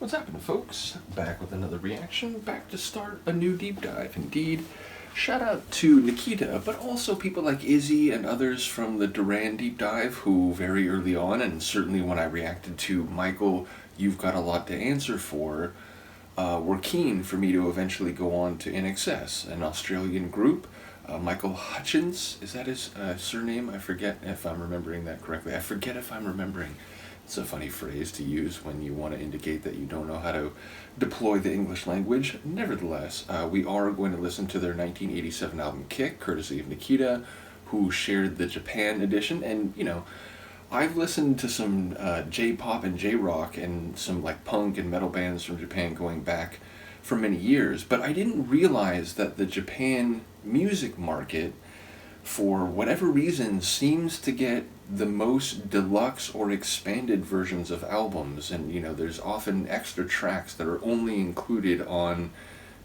What's happening, folks? Back with another reaction, back to start a new deep dive. Indeed, shout out to Nikita, but also people like Izzy and others from the Duran deep dive who very early on, and certainly when I reacted to Michael, You've Got a Lot to Answer For, were keen for me to eventually go on to INXS, an Australian group. Michael Hutchins, is that his surname? I forget if I'm remembering that correctly. I forget if I'm remembering. It's a funny phrase to use when you want to indicate that you don't know how to deploy the English language. Nevertheless, we are going to listen to their 1987 album Kick, courtesy of Nikita, who shared the Japan edition. And, you know, I've listened to some J-pop and J-rock and some like punk and metal bands from Japan going back for many years, but I didn't realize that the Japan music market, for whatever reason, seems to get the most deluxe or expanded versions of albums. And, you know, there's often extra tracks that are only included on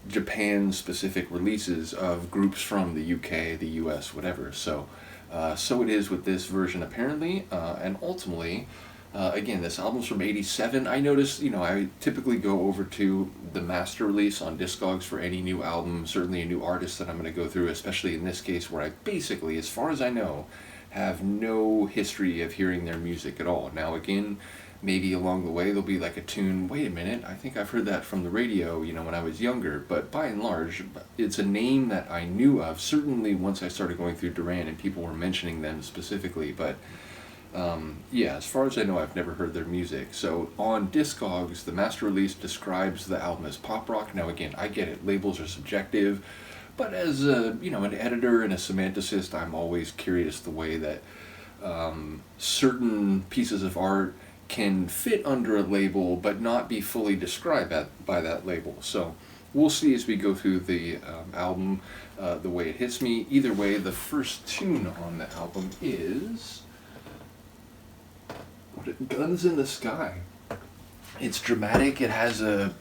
Japan-specific releases of groups from the UK, the US, whatever. So it is with this version, apparently. And ultimately, again, this album's from '87. I noticed, you know, I typically go over to the master release on Discogs for any new album, certainly a new artist that I'm going to go through, especially in this case where I basically, as far as I know, have no history of hearing their music at all. Now, again, maybe along the way there'll be like a tune, wait a minute, I think I've heard that from the radio, you know, when I was younger, but by and large, it's a name that I knew of, certainly once I started going through Duran and people were mentioning them specifically, but yeah, as far as I know, I've never heard their music. So on Discogs, the master release describes the album as pop rock. Now again, I get it, labels are subjective, but as a, you know, an editor and a semanticist, I'm always curious the way that certain pieces of art can fit under a label but not be fully described by that label. So we'll see as we go through the album the way it hits me. Either way, the first tune on the album is Guns in the Sky. It's dramatic, it has a,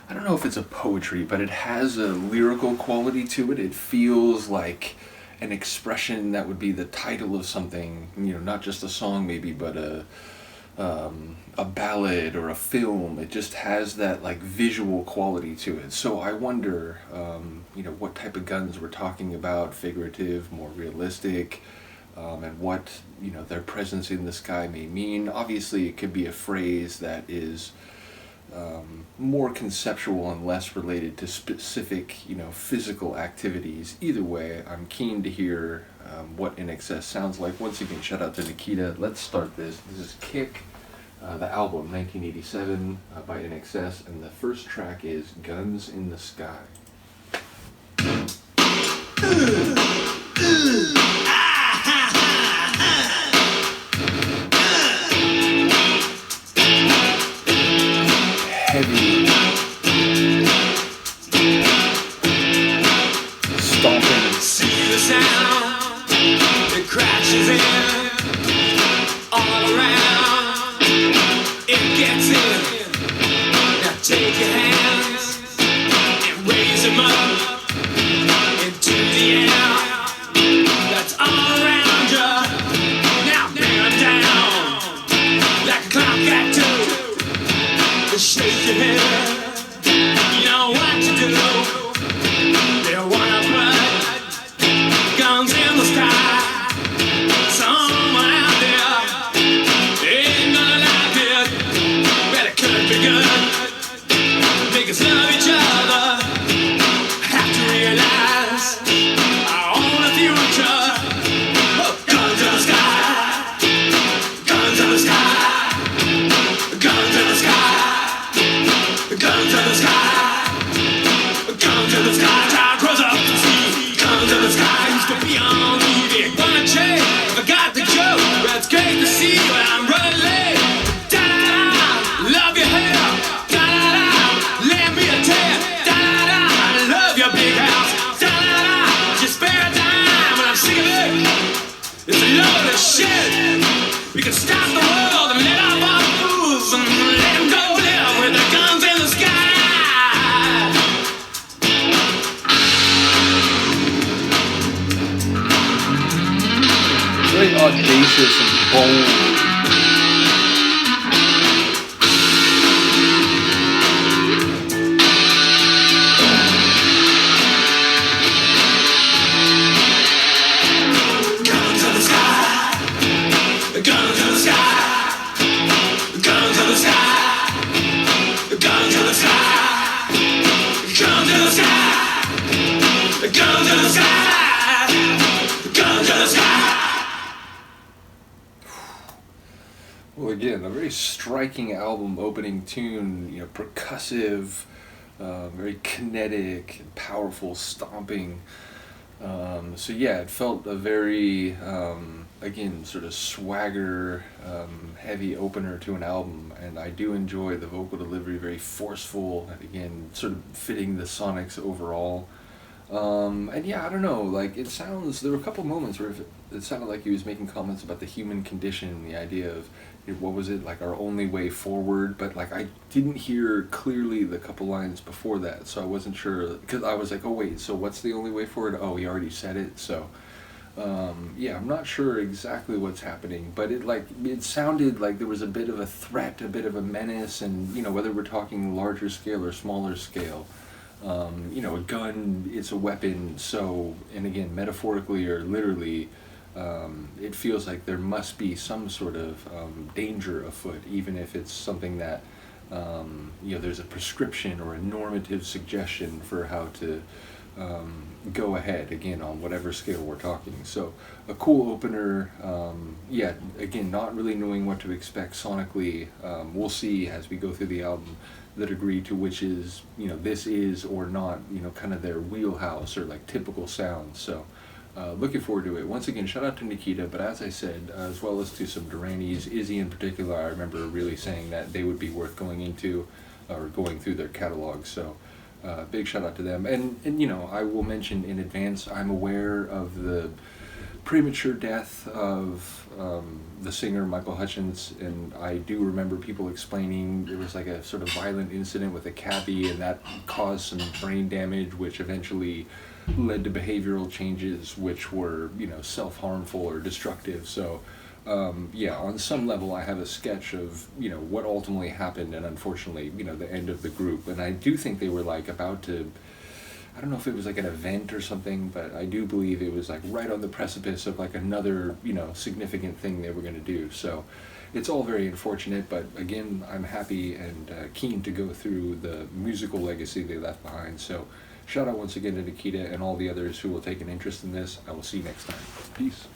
I don't know if it's a poetry, but it has a lyrical quality to it. It feels like an expression that would be the title of something, you know, not just a song maybe, but a ballad or a film. It just has that like visual quality to it. So I wonder, you know, what type of guns we're talking about, figurative, more realistic, and what, you know, their presence in the sky may mean. Obviously, it could be a phrase that is more conceptual and less related to specific, you know, physical activities. Either way, I'm keen to hear what INXS sounds like. Once again, shout out to Nikita. Let's start this. This is Kick, the album 1987 by INXS, and the first track is Guns in the Sky. Heavy stomping. See the sound, it crashes in all around, it gets in. Now take your hands and raise them up into the air. That's all around you. Now bring them down like a clock at 2. Shake your head, you know what to do. They wanna put guns in the sky. Someone out there ain't gonna like it, but it could be good. Make us love each other. Have to realize our own future. Oh, guns in the sky, guns in the sky, guns in the sky. Guns in the sky, guns in the sky, time grows up to see. Guns in the sky, used to be on TV. Wanna change, forgot the joke, but it's great to see you and I'm running late. Da-da-da, love your hair. Da-da-da, lend me a tear. Da-da-da, I love your big house. Da-da-da, just spare a dime when I'm sick of it. It's a load of shit. We can stop the world and let off our fools and let them go live with the guns in the sky. Very audacious and bold. again, a very striking album opening tune, percussive, very kinetic, powerful, stomping. So yeah, it felt a very, again, sort of swagger, heavy opener to an album, and I do enjoy the vocal delivery, very forceful, and again, sort of fitting the Sonics overall. And yeah, I don't know, like, there were a couple moments where it sounded like he was making comments about the human condition, the idea of, what was it, like, our only way forward, but, like, I didn't hear clearly the couple lines before that, so I wasn't sure, because I was like, oh wait, so what's the only way forward? Oh, he already said it, so, yeah, I'm not sure exactly what's happening, but it sounded like there was a bit of a threat, a bit of a menace, and, whether we're talking larger scale or smaller scale, a gun, it's a weapon, so, and again, metaphorically or literally, it feels like there must be some sort of danger afoot, even if it's something that, there's a prescription or a normative suggestion for how to go ahead, again, on whatever scale we're talking. So, a cool opener, yeah, again, not really knowing what to expect sonically. We'll see as we go through the album the degree to which is, this is or not, kind of their wheelhouse or like typical sounds. So, looking forward to it. Once again, shout out to Nikita, but as I said, as well as to some Durannies, Izzy in particular, I remember really saying that they would be worth going into or going through their catalog. So, big shout out to them. And I will mention in advance, I'm aware of the premature death of the singer Michael Hutchence, and I do remember people explaining there was like a sort of violent incident with a cabbie, and that caused some brain damage, which eventually led to behavioral changes which were, self-harmful or destructive. So, yeah, on some level I have a sketch of, what ultimately happened, and unfortunately, the end of the group. And I do think they were like about to, I don't know if it was like an event or something, but I do believe it was like right on the precipice of like another, significant thing they were going to do. So it's all very unfortunate, but again, I'm happy and keen to go through the musical legacy they left behind. So shout out once again to Nikita and all the others who will take an interest in this. I will see you next time. Peace.